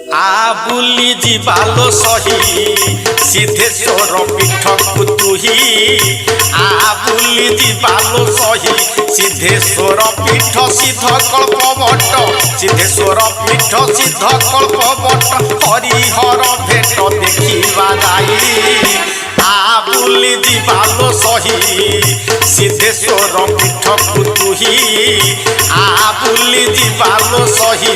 बुली जीवालो सही सिद्धेश्वर पीठकु तुही बुली जीवालो सही सिद्धेश्वर पीठ सिद्ध कल्पवट सिद्धेश्वर पीठ सिद्ध कल्पवट हरिहर भेट देखिबा जाई बुली जीवालो सही सिद्धेश्वर पीठकु तुही बुली जीवालो सही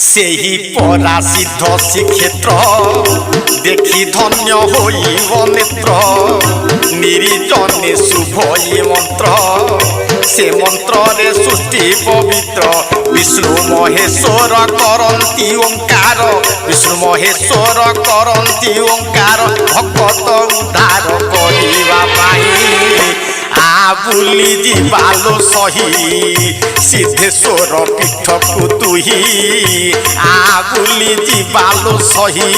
सेही परा सिद्ध श्रीक्षेत्र देखी धन्य होइब नेत्र निर्जने शुभ ये मंत्र से मंत्र रे सृष्टि पवित्र विष्णु महेश्वर करंती ओंकार विष्णु महेश्वर करंती ओंकार भक्त उद्धार करिबा पाई बुली जीवालो सही सिद्धेश्वर पीठकु तुही बुली जीवालो सही।